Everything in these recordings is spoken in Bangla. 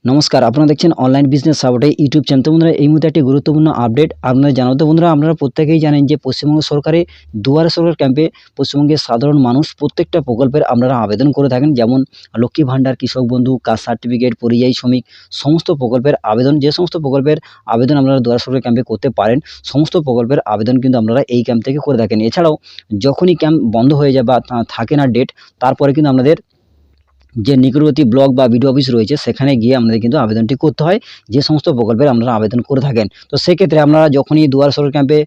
নমস্কার, আপনারা দেখছেন অনলাইন বিজনেস সাপোর্টে ইউটিউব চ্যানেল। তো বন্ধুরা, এই মুহূর্তে একটি গুরুত্বপূর্ণ আপডেট আপনাদের জানাবো। তো বন্ধুরা, আপনারা প্রত্যেকেই জানেন যে পশ্চিমবঙ্গ সরকারের দুয়ারে সরকার ক্যাম্পে পশ্চিমবঙ্গের সাধারণ মানুষ প্রত্যেকটা প্রকল্পের আপনারা আবেদন করে থাকেন। যেমন লক্ষ্মী ভাণ্ডার, কৃষক বন্ধু, কাস্ট সার্টিফিকেট, পরিযায়ী শ্রমিক, সমস্ত প্রকল্পের আবেদন, যে সমস্ত প্রকল্পের আবেদন আপনারা দুয়ারে সরকার ক্যাম্পে করতে পারেন, সমস্ত প্রকল্পের আবেদন কিন্তু আপনারা এই ক্যাম্প থেকে করে থাকেন। এছাড়াও যখনই ক্যাম্প বন্ধ হয়ে যায় বা থাকে না ডেট, তারপরে কিন্তু আপনাদের যে নিকটবর্তী ব্লক বা বিডিও অফিস রয়েছে সেখানে গিয়ে আমাদের কিন্তু আবেদনটি করতে হয়, যে সমস্ত প্রকল্পের আপনারা আবেদন করে থাকেন। তো সেক্ষেত্রে আপনারা যখনই দুয়ারে সরকার ক্যাম্পে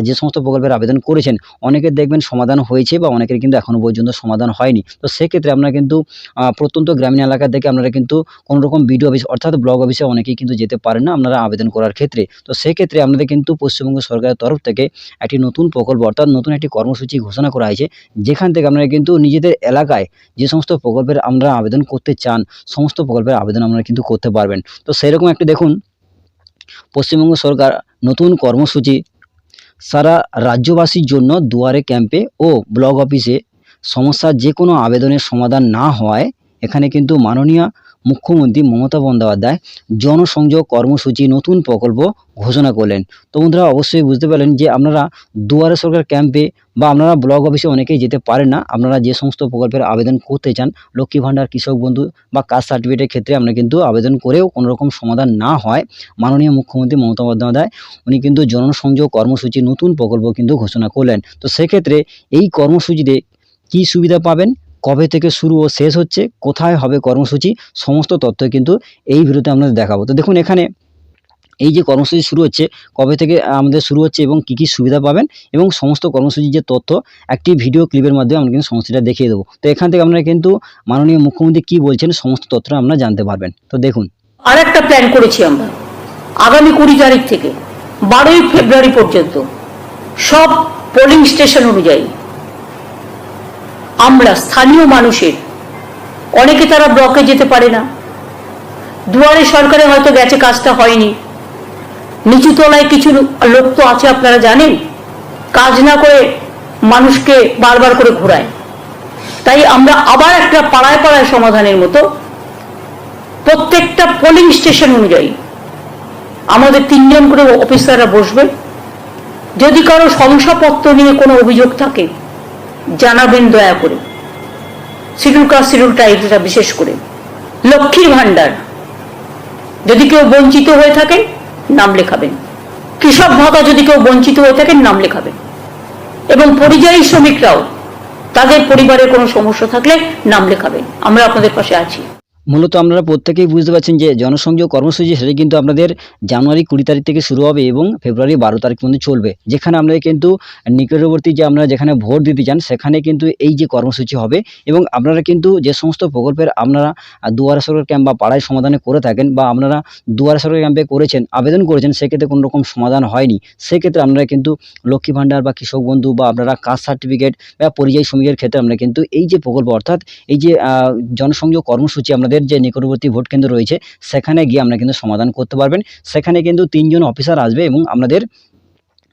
যে সমস্ত প্রকল্পের আবেদন করেছেন, অনেকের দেখবেন সমাধান হয়েছে বা অনেকের কিন্তু এখনও পর্যন্ত সমাধান হয়নি। তো সেক্ষেত্রে আপনারা কিন্তু প্রত্যন্ত গ্রামীণ এলাকা থেকে আপনারা কিন্তু কোনোরকম বিডিও অফিস অর্থাৎ ব্লক অফিসে অনেকেই কিন্তু যেতে পারেন না আপনারা আবেদন করার ক্ষেত্রে। তো সেক্ষেত্রে আপনাদের কিন্তু পশ্চিমবঙ্গ সরকারের তরফ থেকে একটি নতুন প্রকল্প অর্থাৎ নতুন একটি কর্মসূচি ঘোষণা করা হয়েছে, যেখান থেকে আপনারা কিন্তু নিজেদের এলাকায় যে সমস্ত প্রকল্পের আপনারা আবেদন করতে চান, সমস্ত প্রকল্পের আবেদন আপনারা কিন্তু করতে পারবেন। তো সেরকম একটি দেখুন, পশ্চিমবঙ্গ সরকার নতুন কর্মসূচি সারা রাজ্যবাসীর জন্য দুয়ারে ক্যাম্পে ও ব্লক অফিসে সমস্যার যে কোনো আবেদনের সমাধান না হওয়ায় এখানে কিন্তু মাননীয় মুখ্যমন্ত্রী মমতা বন্দ্যোপাধ্যায় জনসংযোগ কর্মসূচি নতুন প্রকল্প ঘোষণা করলেন। তো বন্ধুরা, অবশ্যই বুঝতে পারলেন যে আপনারা দুয়ারে সরকার ক্যাম্পে বা আপনারা ব্লক অফিসে অনেকেই যেতে পারেন না, আপনারা যে সমস্ত প্রকল্পের আবেদন করতে চান, লক্ষ্মী ভাণ্ডার, কৃষক বন্ধু বা কাস্ট সার্টিফিকেটের ক্ষেত্রে আপনারা কিন্তু আবেদন করেও কোনো রকম সমাধান না হয়, মাননীয় মুখ্যমন্ত্রী মমতা বন্দ্যোপাধ্যায় উনি কিন্তু জনসংযোগ কর্মসূচি নতুন প্রকল্প কিন্তু ঘোষণা করলেন। তো সেক্ষেত্রে এই কর্মসূচিতে কী সুবিধা পাবেন, কবে থেকে শুরু ও শেষ হচ্ছে, কোথায় হবে কর্মসূচি, সমস্ত তথ্য কিন্তু এই ভিডিওতে আপনাদের দেখাবো। তো দেখুন, এখানে এই যে কর্মসূচি শুরু হচ্ছে, কবে থেকে আমাদের শুরু হচ্ছে এবং কী কী সুবিধা পাবেন এবং সমস্ত কর্মসূচির যে তথ্য একটি ভিডিও ক্লিপের মাধ্যমে আমরা কিন্তু সমস্তটা দেখিয়ে দেবো। তো এখান থেকে আপনারা কিন্তু মাননীয় মুখ্যমন্ত্রী কী বলছেন সমস্ত তথ্যটা আপনারা জানতে পারবেন। তো দেখুন, আর একটা প্ল্যান করেছি আমরা, আগামী 20 তারিখ থেকে 12ই ফেব্রুয়ারি পর্যন্ত সব পোলিং স্টেশন অনুযায়ী আমরা স্থানীয় মানুষের, অনেকে তারা ব্লকে যেতে পারে না, দুয়ারে সরকারে হয়তো গেছে, কাজটা হয়নি, নিচু তলায় কিছু লোক তো আছে আপনারা জানেন, কাজ না করে মানুষকে বারবার করে ঘোরায়। তাই আমরা আবার একটা পাড়ায় পাড়ায় সমাধানের মতো প্রত্যেকটা পোলিং স্টেশন অনুযায়ী আমাদের 3 জন করে অফিসাররা বসবে। যদি কারো শংসাপত্র নিয়ে কোনো অভিযোগ থাকে জানাবেন দয়া করে। শিডিউল কাস্ট, শিডিউল ট্রাইব, এটা বিশেষ করে লক্ষ্মীর ভাণ্ডার যদি কেউ বঞ্চিত হয়ে থাকেন নাম লেখাবেন, কৃষক ভাতা যদি কেউ বঞ্চিত হয়ে থাকেন নাম লেখাবেন, এবং পরিযায়ী শ্রমিকরাও তাদের পরিবারের কোনো সমস্যা থাকলে নাম লেখাবেন। আমরা আপনাদের পাশে আছি। মূলত আপনারা প্রত্যেকেই বুঝতে পারছেন যে জনসংযোগ কর্মসূচি সেটি কিন্তু আপনাদের জানুয়ারি 20 তারিখ থেকে শুরু হবে এবং ফেব্রুয়ারি 12 তারিখ পর্যন্ত চলবে, যেখানে আপনাদের কিন্তু নিকটবর্তী যে আপনারা যেখানে ভোট দিতে চান সেখানে কিন্তু এই যে কর্মসূচি হবে। এবং আপনারা কিন্তু যে সমস্ত প্রকল্পের আপনারা দুয়ারে সরকার ক্যাম্প বা পাড়ায় সমাধানে করে থাকেন বা আপনারা দুয়ারে সরকার ক্যাম্পে করেছেন, আবেদন করেছেন, সেক্ষেত্রে কোনো রকম সমাধান হয়নি, সেক্ষেত্রে আপনারা কিন্তু লক্ষ্মী ভাণ্ডার বা কৃষক বন্ধু বা আপনারা কাস্ট সার্টিফিকেট বা পরিযায়ী শ্রমিকের ক্ষেত্রে আমরা কিন্তু এই যে প্রকল্প অর্থাৎ এই যে জনসংযোগ কর্মসূচি আমাদের যে নিকটবর্তী ভোট কেন্দ্র রয়েছে সেখানে গিয়ে আমরা কিন্তু সমাধান করতে পারবেন। সেখানে কিন্তু 3 জন অফিসার আসবে এবং আপনাদের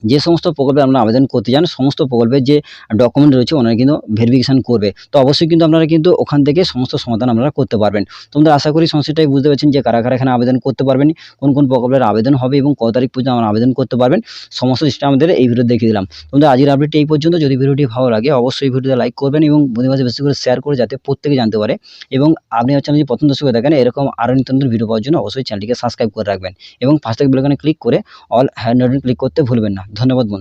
যে সমস্ত প্রকল্পে আপনারা আবেদন করতে চান সমস্ত প্রকল্পের যে ডকুমেন্ট রয়েছে ওনারা কিন্তু ভেরিফিকেশন করবে। তো অবশ্যই কিন্তু আপনারা কিন্তু ওখান থেকে সমস্ত সমাধান আপনারা করতে পারবেন। তোমরা আশা করি সমস্যাটাই বুঝতে পারছেন যে কারা কারা এখানে আবেদন করতে পারবেন, কোন কোন প্রকল্পের আবেদন হবে এবং কত তারিখ পর্যন্ত আমরা আবেদন করতে পারবেন, সমস্ত সিস্টেম আমাদের এই ভিডিও দেখিয়ে দিলাম। তোমরা আজকের আপডেটটি এই পর্যন্ত। যদি ভিডিওটি ভালো লাগে অবশ্যই ভিডিওতে লাইক করবেন এবং বন্ধুদের মাঝে বেশি করে শেয়ার করে যাতে প্রত্যেকে জানতে পারে। এবং আপনি চ্যানেল যদি প্রথম দর্শক হয়ে থাকেন এরকম আরও নিত্য নতুন ভিডিও পাওয়ার জন্য অবশ্যই চ্যানেলটিকে সাবস্ক্রাইব করে রাখবেন এবং পাশ থেকে বেল আইকনে ক্লিক করে অল হ্যান্ড ক্লিক করতে ভুলবেন না। ধন্যবাদ বন্ধু।